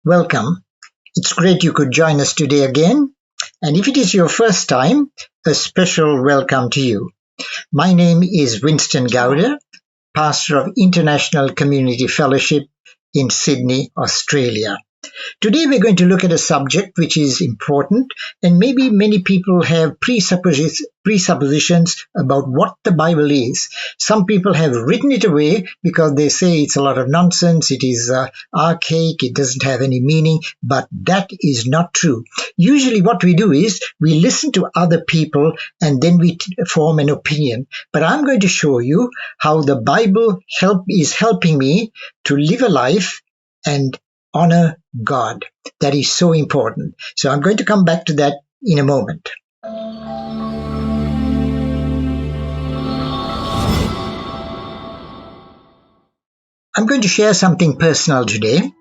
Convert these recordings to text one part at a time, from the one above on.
Welcome. It's great you could join us today again. And if it is your first time, a special welcome to you. My name is Winston Gowder, pastor of International Community Fellowship in Sydney, Australia. Today we're going to look at a subject which is important, and maybe many people have presuppositions about what the Bible is. Some people have written it away because they say it's a lot of nonsense, it is archaic, it doesn't have any meaning, but that is not true. Usually what we do is we listen to other people and then we form an opinion. But I'm going to show you how the Bible is helping me to live a life and honor God. That is so important. So I'm going to come back to that in a moment. I'm going to share something personal today.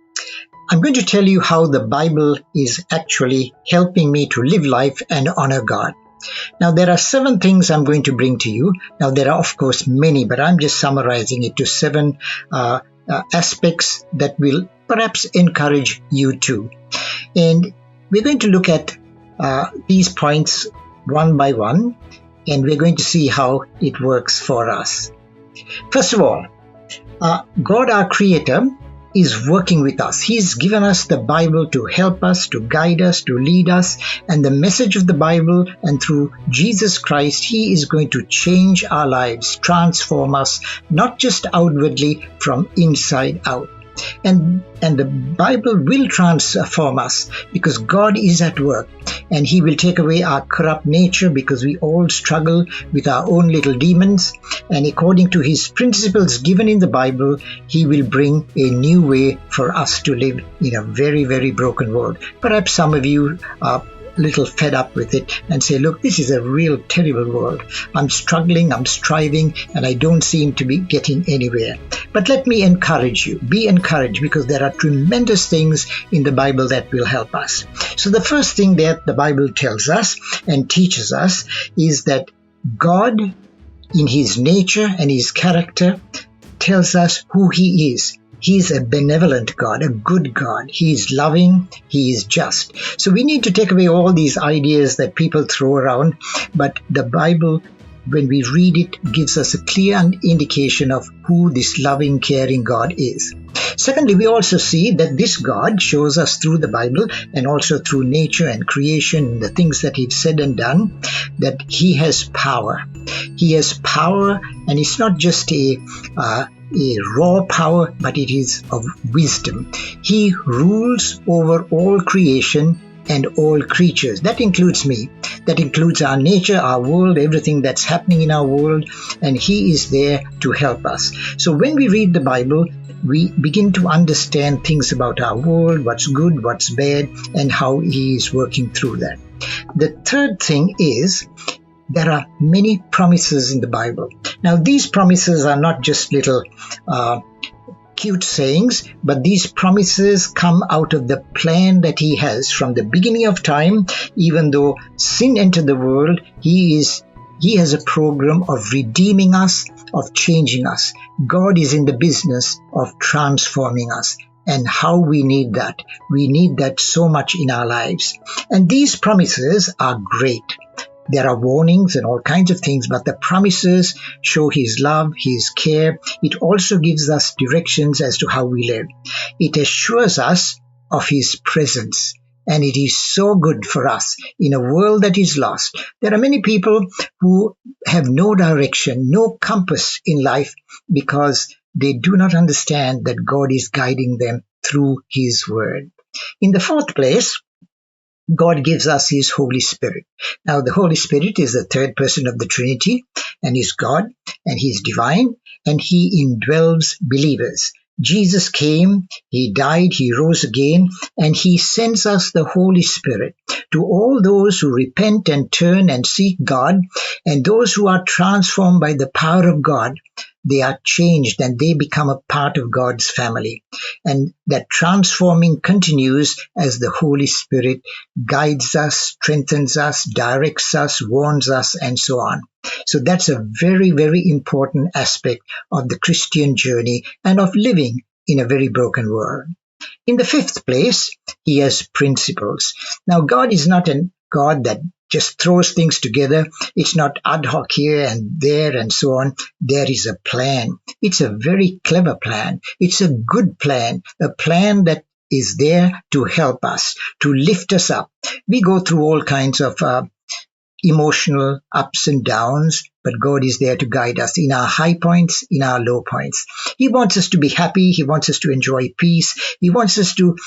I'm going to tell you how the Bible is actually helping me to live life and honor God. Now, there are 7 things I'm going to bring to you. Now, there are, of course, many, but I'm just summarizing it to 7 aspects that will perhaps encourage you too. And we're going to look at these points one by one, and we're going to see how it works for us. First of all, God, our Creator, is working with us. He's given us the Bible to help us, to guide us, to lead us. And the message of the Bible and through Jesus Christ, He is going to change our lives, transform us, not just outwardly, from inside out. And the Bible will transform us because God is at work, and He will take away our corrupt nature because we all struggle with our own little demons. And according to His principles given in the Bible, He will bring a new way for us to live in a very, very broken world. Perhaps some of you are a little fed up with it and say, look, this is a real terrible world. I'm struggling, I'm striving, and I don't seem to be getting anywhere. But let me encourage you. Be encouraged, because there are tremendous things in the Bible that will help us. So the first thing that the Bible tells us and teaches us is that God, in His nature and His character, tells us who He is. He is a benevolent God, a good God. He is loving. He is just. So we need to take away all these ideas that people throw around. But the Bible, when we read it, gives us a clear indication of who this loving, caring God is. Secondly, we also see that this God shows us through the Bible and also through nature and creation, the things that He's said and done, that He has power. He has power, and it's not just a raw power, but it is of wisdom. He rules over all creation and all creatures. That includes me. That includes our nature, our world, everything that's happening in our world, and He is there to help us. So when we read the Bible, we begin to understand things about our world, what's good, what's bad, and how He is working through that. The third thing is, there are many promises in the Bible. Now, these promises are not just little cute sayings, but these promises come out of the plan that He has from the beginning of time. Even though sin entered the world, He has a program of redeeming us, of changing us. God is in the business of transforming us. And how we need that. We need that so much in our lives. And these promises are great. There are warnings and all kinds of things, but the promises show His love, His care. It also gives us directions as to how we live. It assures us of His presence, and it is so good for us in a world that is lost. There are many people who have no direction, no compass in life, because they do not understand that God is guiding them through His Word. In the fourth place, God gives us His Holy Spirit. Now, the Holy Spirit is the third person of the Trinity, and He's God, and He's divine, and He indwells believers. Jesus came, He died, He rose again, and He sends us the Holy Spirit to all those who repent and turn and seek God, and those who are transformed by the power of God. They are changed and they become a part of God's family. And that transforming continues as the Holy Spirit guides us, strengthens us, directs us, warns us, and so on. So that's a very, very important aspect of the Christian journey and of living in a very broken world. In the fifth place, he has principles. Now, God is not a God that just throws things together. It's not ad hoc here and there and so on. There is a plan. It's a very clever plan. It's a good plan, a plan that is there to help us, to lift us up. We go through all kinds of emotional ups and downs, but God is there to guide us in our high points, in our low points. He wants us to be happy. He wants us to enjoy peace. He wants us to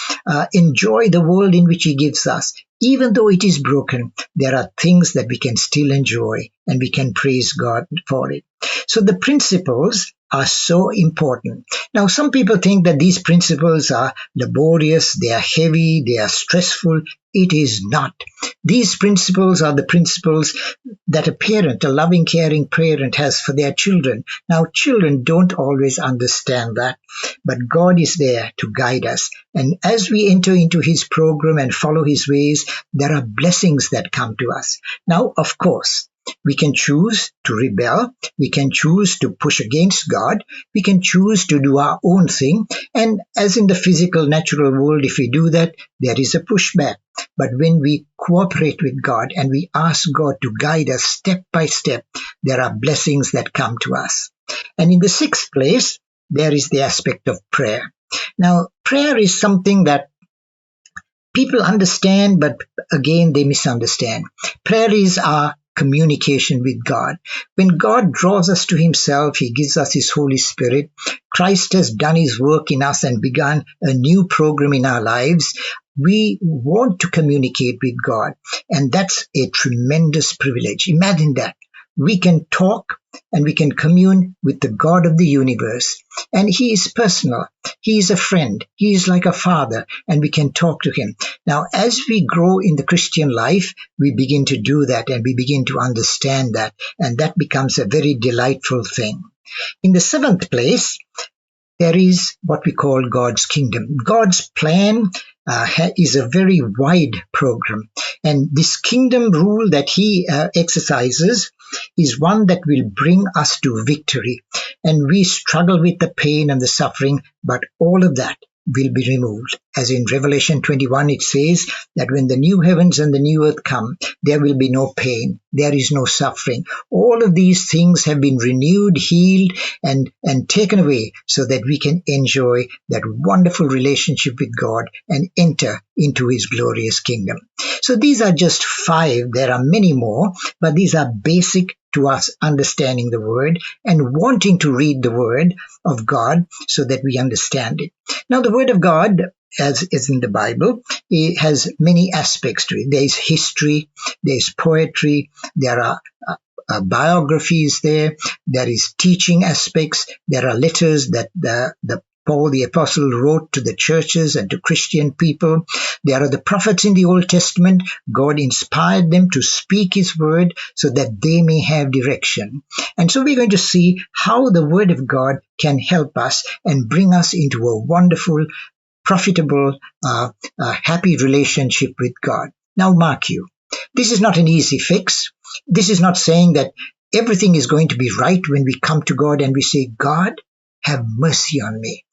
enjoy the world in which He gives us. Even though it is broken, there are things that we can still enjoy, and we can praise God for it. So the principles are so important. Now, some people think that these principles are laborious, they are heavy, they are stressful. It is not. These principles are the principles that a parent, a loving, caring parent has for their children. Now, children don't always understand that, but God is there to guide us. And as we enter into His program and follow His ways, there are blessings that come to us. Now, of course, we can choose to rebel. We can choose to push against God. We can choose to do our own thing. And as in the physical, natural world, if we do that, there is a pushback. But when we cooperate with God and we ask God to guide us step by step, there are blessings that come to us. And in the sixth place, there is the aspect of prayer. Now, prayer is something that people understand, but again, they misunderstand. Prayer is our communication with God. When God draws us to Himself, He gives us His Holy Spirit. Christ has done His work in us and begun a new program in our lives. We want to communicate with God, and that's a tremendous privilege. Imagine that. We can talk and we can commune with the God of the universe. And He is personal. He is a friend. He is like a father, and we can talk to Him. Now, as we grow in the Christian life, we begin to do that and we begin to understand that. And that becomes a very delightful thing. In the seventh place, there is what we call God's kingdom. God's plan is a very wide program. And this kingdom rule that He exercises is one that will bring us to victory. And we struggle with the pain and the suffering, but all of that will be removed. As in Revelation 21, it says that when the new heavens and the new earth come, there will be no pain. There is no suffering. All of these things have been renewed, healed, and taken away so that we can enjoy that wonderful relationship with God and enter into His glorious kingdom. So these are just 5. There are many more, but these are basic to us understanding the Word and wanting to read the Word of God so that we understand it. Now, the Word of God, as is in the Bible, it has many aspects to it. There is history, there is poetry, there are biographies there is teaching aspects, there are letters that Paul the Apostle wrote to the churches and to Christian people. There are the prophets in the Old Testament. God inspired them to speak His word so that they may have direction. And so we're going to see how the Word of God can help us and bring us into a wonderful, profitable, happy relationship with God. Now, mark you, this is not an easy fix. This is not saying that everything is going to be right when we come to God and we say, God, have mercy on me.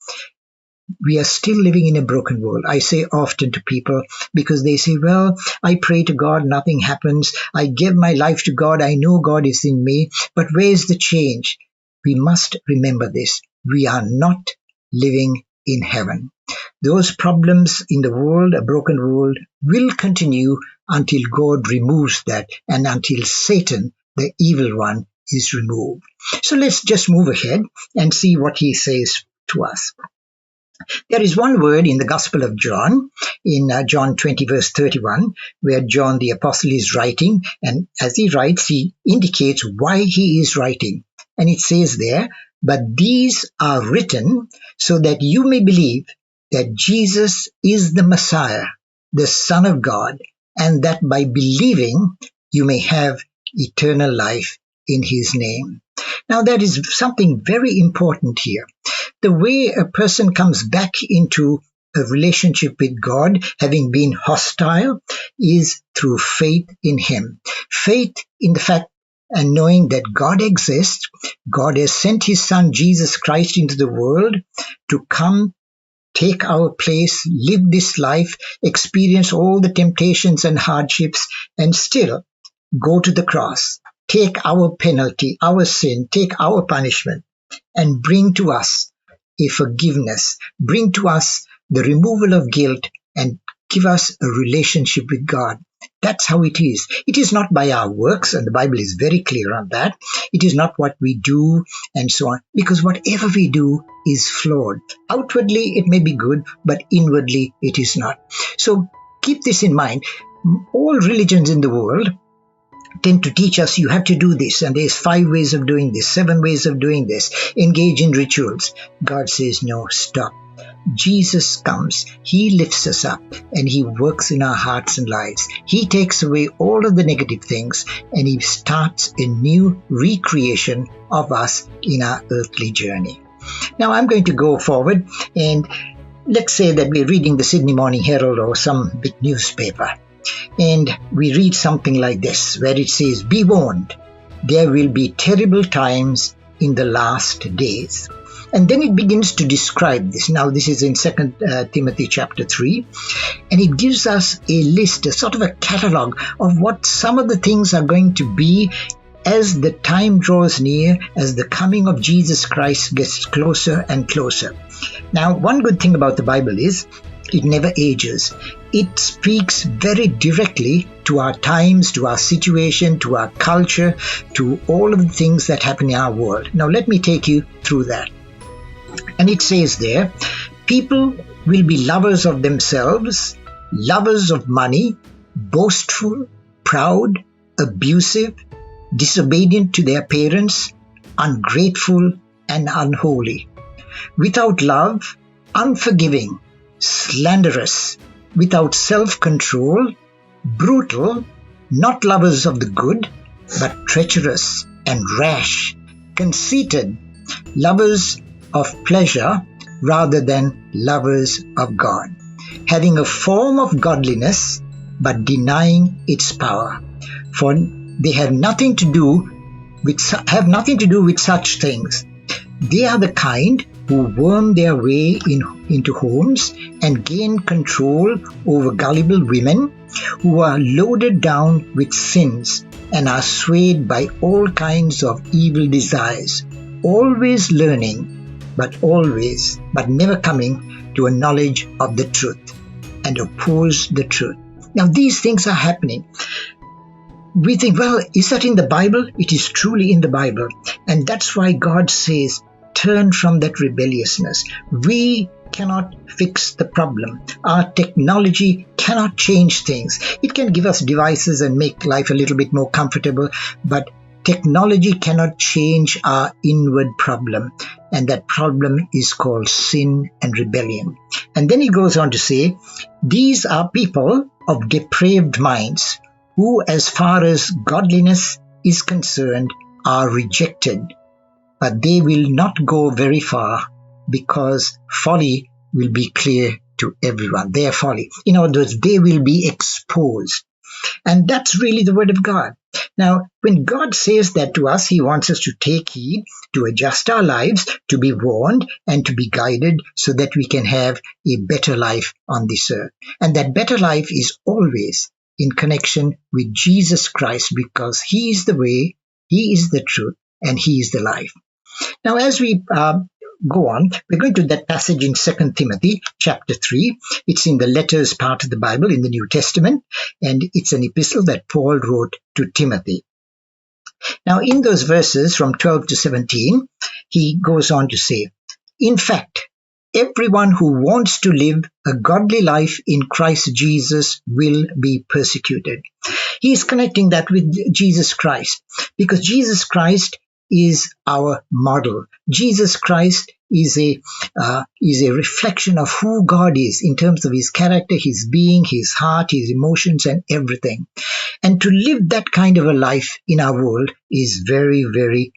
We are still living in a broken world. I say often to people, because they say, well, I pray to God, nothing happens. I give my life to God. I know God is in me, but where's the change? We must remember this. We are not living in heaven. Those problems in the world, a broken world, will continue until God removes that and until Satan, the evil one, is removed. So let's just move ahead and see what he says to us. There is one word in the Gospel of John, in John 20, verse 31, where John the Apostle is writing, and as he writes, he indicates why he is writing. And it says there, but these are written so that you may believe that Jesus is the Messiah, the Son of God, and that by believing you may have eternal life in His name. Now, that is something very important here. The way a person comes back into a relationship with God, having been hostile, is through faith in Him. Faith in the fact and knowing that God exists, God has sent His Son Jesus Christ into the world to come take our place, live this life, experience all the temptations and hardships, and still go to the cross, take our penalty, our sin, take our punishment, and bring to us a forgiveness, bring to us the removal of guilt, and give us a relationship with God. That's how it is. It is not by our works, and the Bible is very clear on that. It is not what we do and so on, because whatever we do is flawed. Outwardly, it may be good, but inwardly, it is not. So keep this in mind. All religions in the world tend to teach us you have to do this, and there's 5 ways of doing this, 7 ways of doing this, engage in rituals. God says, no, stop. Jesus comes, he lifts us up, and he works in our hearts and lives. He takes away all of the negative things, and he starts a new recreation of us in our earthly journey. Now I'm going to go forward, and let's say that we're reading the Sydney Morning Herald or some big newspaper, and we read something like this, where it says, be warned, there will be terrible times in the last days. And then it begins to describe this. Now, this is in 2 Timothy chapter 3, and it gives us a list, a sort of a catalogue of what some of the things are going to be as the time draws near, as the coming of Jesus Christ gets closer and closer. Now, one good thing about the Bible is it never ages. It speaks very directly to our times, to our situation, to our culture, to all of the things that happen in our world. Now, let me take you through that. And it says there, people will be lovers of themselves, lovers of money, boastful, proud, abusive, disobedient to their parents, ungrateful, and unholy, without love, unforgiving, slanderous, without self-control, brutal, not lovers of the good, but treacherous and rash, conceited, lovers of pleasure rather than lovers of God, having a form of godliness but denying its power. For they have nothing to do with such things. They are the kind who worm their way into homes and gain control over gullible women, who are loaded down with sins and are swayed by all kinds of evil desires, always learning, but never coming to a knowledge of the truth, and oppose the truth. Now, these things are happening. We think, well, is that in the Bible? It is truly in the Bible. And that's why God says, turn from that rebelliousness. We cannot fix the problem. Our technology cannot change things. It can give us devices and make life a little bit more comfortable, but technology cannot change our inward problem, and that problem is called sin and rebellion. And then he goes on to say, these are people of depraved minds, who, as far as godliness is concerned, are rejected, but they will not go very far, because folly will be clear to everyone, their folly. In other words, they will be exposed. And that's really the word of God. Now, when God says that to us, he wants us to take heed, to adjust our lives, to be warned, and to be guided so that we can have a better life on this earth. And that better life is always in connection with Jesus Christ, because he is the way, he is the truth, and he is the life. Now, as we go on, we're going to that passage in 2 Timothy chapter 3. It's in the letters part of the Bible in the New Testament, and it's an epistle that Paul wrote to Timothy. Now, in those verses from 12 to 17, he goes on to say, in fact, everyone who wants to live a godly life in Christ Jesus will be persecuted. He is connecting that with Jesus Christ, because Jesus Christ is our model. Jesus Christ is a reflection of who God is in terms of his character, his being, his heart, his emotions, and everything. And to live that kind of a life in our world is very, very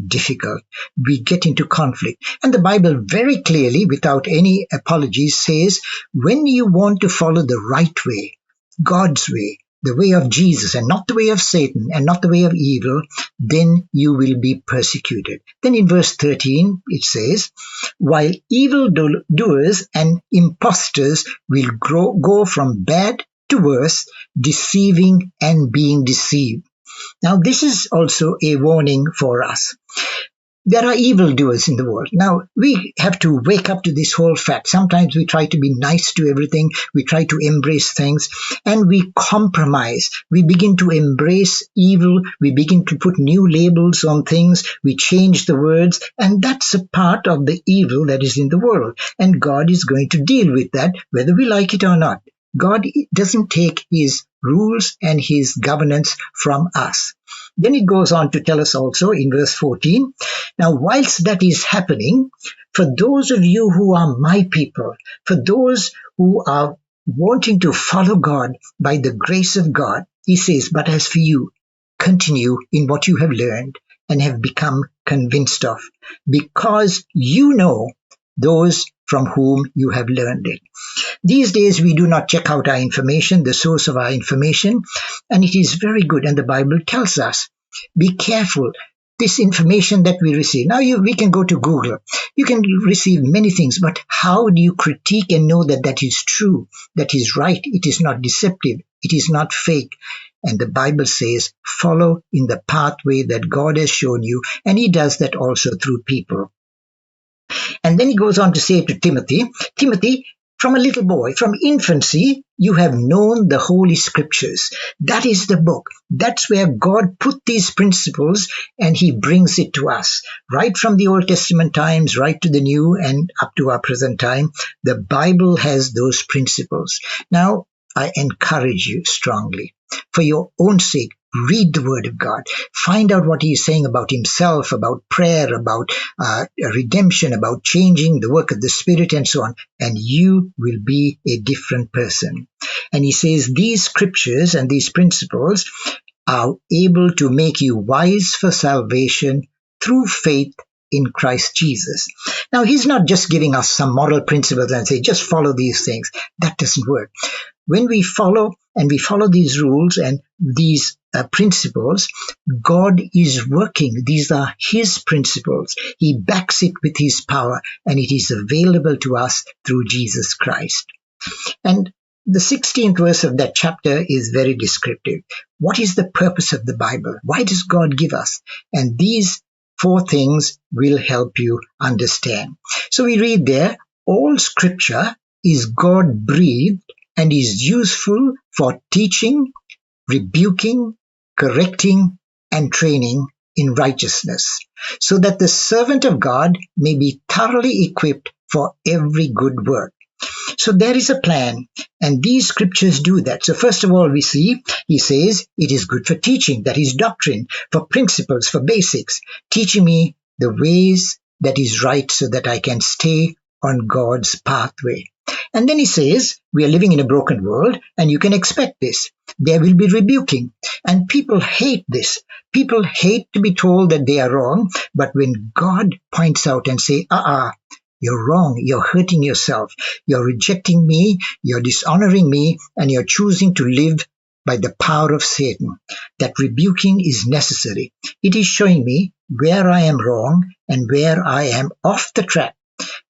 difficult. We get into conflict. And the Bible very clearly, without any apologies, says when you want to follow the right way, God's way, the way of Jesus and not the way of Satan and not the way of evil, then you will be persecuted. Then in verse 13 it says, while evil doers and impostors will go from bad to worse, deceiving and being deceived. Now this is also a warning for us. There are evildoers in the world. Now, we have to wake up to this whole fact. Sometimes we try to be nice to everything. We try to embrace things and we compromise. We begin to embrace evil. We begin to put new labels on things. We change the words. And that's a part of the evil that is in the world. And God is going to deal with that, whether we like it or not. God doesn't take his rules and his governance from us. Then it goes on to tell us also in verse 14, now whilst that is happening, for those of you who are my people, for those who are wanting to follow God by the grace of God, he says, but as for you, continue in what you have learned and have become convinced of, because you know those from whom you have learned it. These days we do not check out our information, the source of our information, and it is very good. And the Bible tells us, be careful, this information that we receive. Now we can go to Google. You can receive many things, but how do you critique and know that that is true, that is right, it is not deceptive, it is not fake? And the Bible says, follow in the pathway that God has shown you, and he does that also through people. And then he goes on to say to Timothy, from a little boy, from infancy, you have known the Holy Scriptures. That is the book. That's where God put these principles and he brings it to us. Right from the Old Testament times, right to the New and up to our present time, the Bible has those principles. Now, I encourage you strongly, for your own sake, read the Word of God. Find out what he is saying about himself, about prayer, about redemption, about changing the work of the Spirit and so on. And you will be a different person. And he says these scriptures and these principles are able to make you wise for salvation through faith in Christ Jesus. Now, he's not just giving us some moral principles and say, just follow these things. That doesn't work. When we follow these rules and these principles, God is working. These are his principles. He backs it with his power, and it is available to us through Jesus Christ. And the 16th verse of that chapter is very descriptive. What is the purpose of the Bible? Why does God give us? And these 4 things will help you understand. So we read there, all scripture is God-breathed and is useful for teaching, rebuking, correcting, and training in righteousness, so that the servant of God may be thoroughly equipped for every good work. So there is a plan, and these scriptures do that. So first of all, we see, he says, it is good for teaching, that is doctrine, for principles, for basics, teaching me the ways that is right so that I can stay on God's pathway. And then he says, we are living in a broken world, and you can expect this. There will be rebuking, and people hate this. People hate to be told that they are wrong, but when God points out and say, you're wrong, you're hurting yourself, you're rejecting me, you're dishonoring me, and you're choosing to live by the power of Satan, that rebuking is necessary. It is showing me where I am wrong and where I am off the track,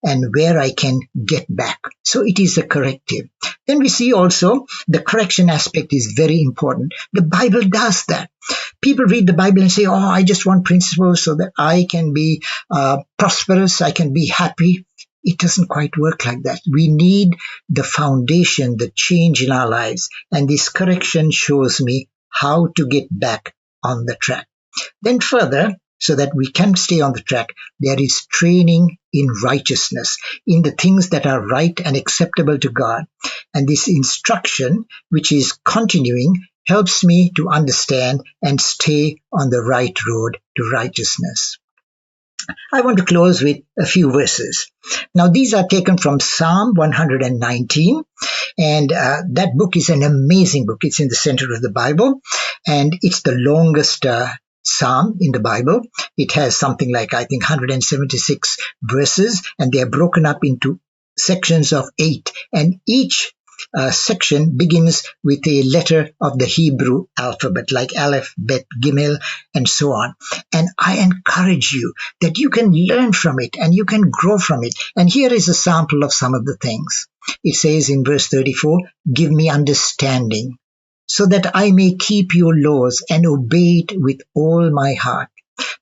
and where I can get back. So it is a corrective. Then we see also the correction aspect is very important. The Bible does that. People read the Bible and say, I just want principles so that I can be prosperous, I can be happy. It doesn't quite work like that. We need the foundation, the change in our lives. And this correction shows me how to get back on the track. Then further, so that we can stay on the track, there is training in righteousness, in the things that are right and acceptable to God. And this instruction, which is continuing, helps me to understand and stay on the right road to righteousness. I want to close with a few verses. Now, these are taken from Psalm 119, and that book is an amazing book. It's in the center of the Bible, and it's the longest Psalm in the Bible. It has something like, 176 verses, and they are broken up into sections of 8, and each section begins with a letter of the Hebrew alphabet, like Aleph, Bet, Gimel, and so on. And I encourage you that you can learn from it and you can grow from it. And here is a sample of some of the things. It says in verse 34, give me understanding, so that I may keep your laws and obey it with all my heart.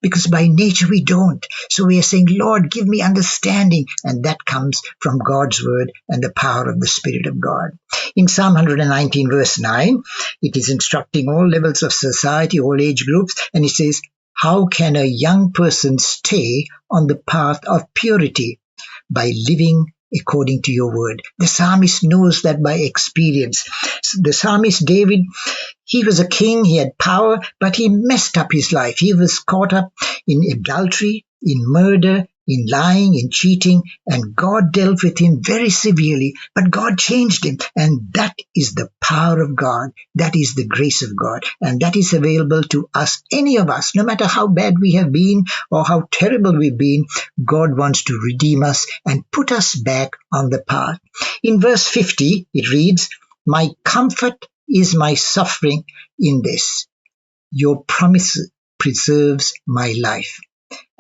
Because by nature we don't. So we are saying, Lord, give me understanding. And that comes from God's word and the power of the Spirit of God. In Psalm 119 verse 9, it is instructing all levels of society, all age groups. And it says, how can a young person stay on the path of purity? By living according to your word. The psalmist knows that by experience. The psalmist David, he was a king, he had power, but he messed up his life. He was caught up in adultery, in murder, in lying, in cheating, and God dealt with him very severely, but God changed him. And that is the power of God. That is the grace of God. And that is available to us, any of us, no matter how bad we have been or how terrible we've been. God wants to redeem us and put us back on the path. In verse 50, it reads, my comfort is my suffering in this. Your promise preserves my life.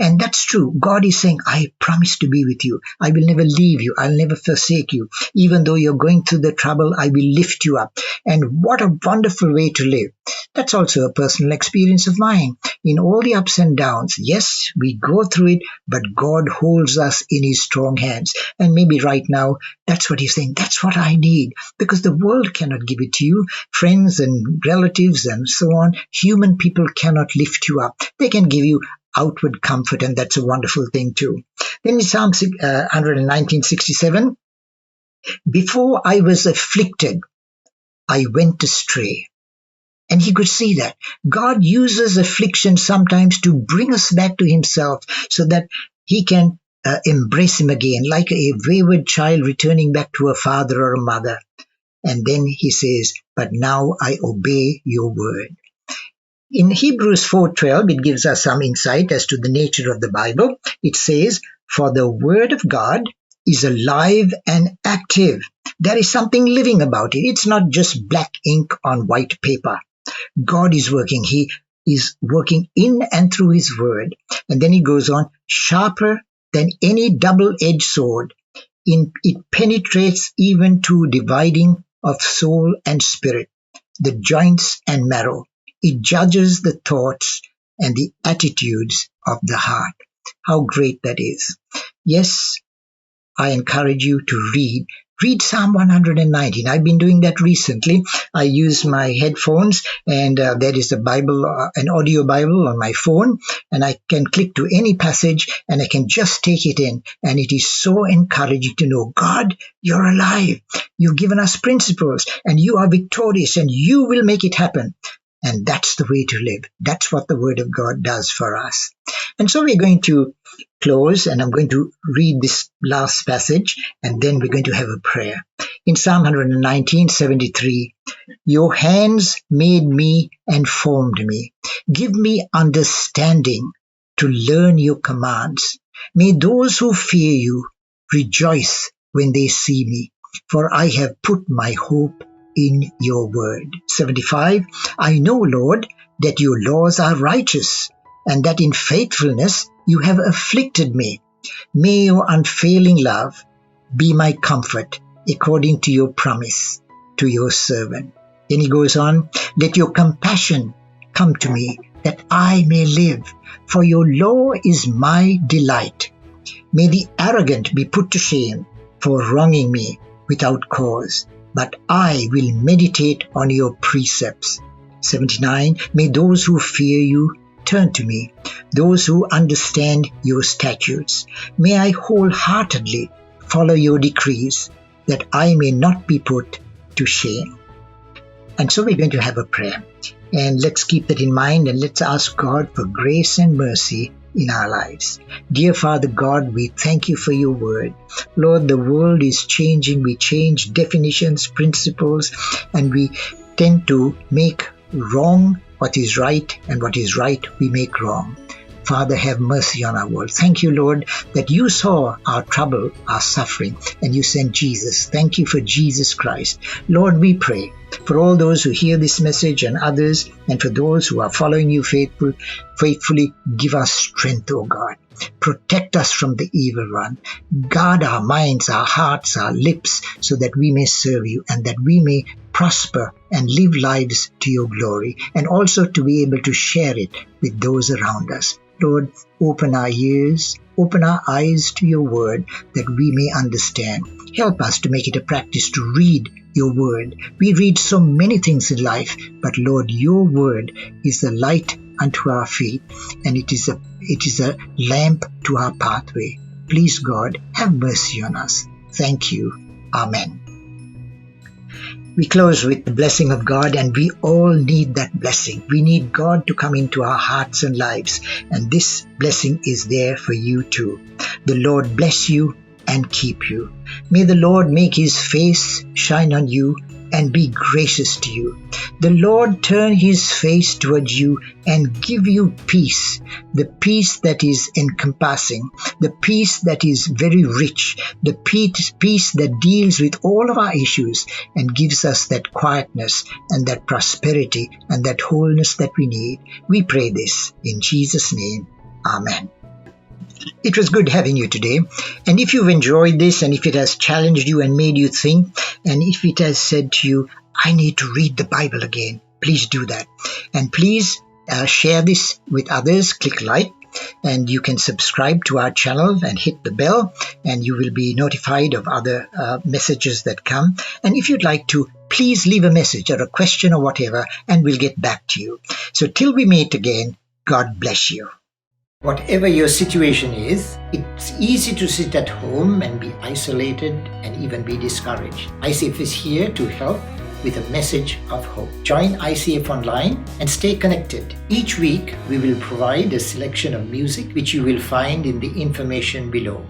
And that's true. God is saying, I promise to be with you. I will never leave you. I'll never forsake you. Even though you're going through the trouble, I will lift you up. And what a wonderful way to live. That's also a personal experience of mine. In all the ups and downs, yes, we go through it, but God holds us in his strong hands. And maybe right now, that's what he's saying. That's what I need, because the world cannot give it to you. Friends and relatives and so on, human people cannot lift you up. They can give you outward comfort, and that's a wonderful thing too. Then in Psalm 119:67, before I was afflicted, I went astray. And he could see that. God uses affliction sometimes to bring us back to himself so that he can embrace him again, like a wayward child returning back to a father or a mother. And then he says, but now I obey your word. In Hebrews 4:12, it gives us some insight as to the nature of the Bible. It says, for the word of God is alive and active. There is something living about it. It's not just black ink on white paper. God is working. He is working in and through his word. And then he goes on, sharper than any double-edged sword. It penetrates even to dividing of soul and spirit, the joints and marrow. It judges the thoughts and the attitudes of the heart. How great that is. Yes, I encourage you to read Psalm 119. I've been doing that recently. I use my headphones, and there is a Bible, an audio Bible on my phone, and I can click to any passage and I can just take it in. And it is so encouraging to know, God, you're alive. You've given us principles and you are victorious and you will make it happen. And that's the way to live. That's what the Word of God does for us. And so we're going to close, and I'm going to read this last passage, and then we're going to have a prayer. In Psalm 119:73, your hands made me and formed me. Give me understanding to learn your commands. May those who fear you rejoice when they see me, for I have put my hope in your word. 75, I know, Lord, that your laws are righteous, and that in faithfulness you have afflicted me. May your unfailing love be my comfort, according to your promise to your servant. Then he goes on, let your compassion come to me, that I may live, for your law is my delight. May the arrogant be put to shame for wronging me without cause, but I will meditate on your precepts. 79, may those who fear you turn to me, those who understand your statutes. May I wholeheartedly follow your decrees, that I may not be put to shame. And so we're going to have a prayer. And let's keep that in mind, and let's ask God for grace and mercy in our lives. Dear Father God, we thank you for your word. Lord, the world is changing. We change definitions, principles, and we tend to make wrong what is right, and what is right we make wrong. Father, have mercy on our world. Thank you, Lord, that you saw our trouble, our suffering, and you sent Jesus. Thank you for Jesus Christ. Lord, we pray for all those who hear this message and others, and for those who are following you faithfully, give us strength, O God. Protect us from the evil one. Guard our minds, our hearts, our lips, so that we may serve you and that we may prosper and live lives to your glory, and also to be able to share it with those around us. Lord, open our ears, open our eyes to your word, that we may understand. Help us to make it a practice to read your word. We read so many things in life, but Lord, your word is the light unto our feet, and it is a lamp to our pathway. Please, God, have mercy on us. Thank you. Amen. We close with the blessing of God, and we all need that blessing. We need God to come into our hearts and lives, and this blessing is there for you too. The Lord bless you and keep you. May the Lord make his face shine on you and be gracious to you. The Lord turn his face towards you and give you peace, the peace that is encompassing, the peace that is very rich, the peace that deals with all of our issues and gives us that quietness and that prosperity and that wholeness that we need. We pray this in Jesus' name. Amen. It was good having you today, and if you've enjoyed this, and if it has challenged you and made you think, and if it has said to you, I need to read the Bible again, please do that. And please share this with others. Click like, and you can subscribe to our channel and hit the bell, and you will be notified of other messages that come. And if you'd like to, please leave a message or a question or whatever, and we'll get back to you. So till we meet again, God bless you. Whatever your situation is, it's easy to sit at home and be isolated and even be discouraged. ICF is here to help with a message of hope. Join ICF online and stay connected. Each week, we will provide a selection of music which you will find in the information below.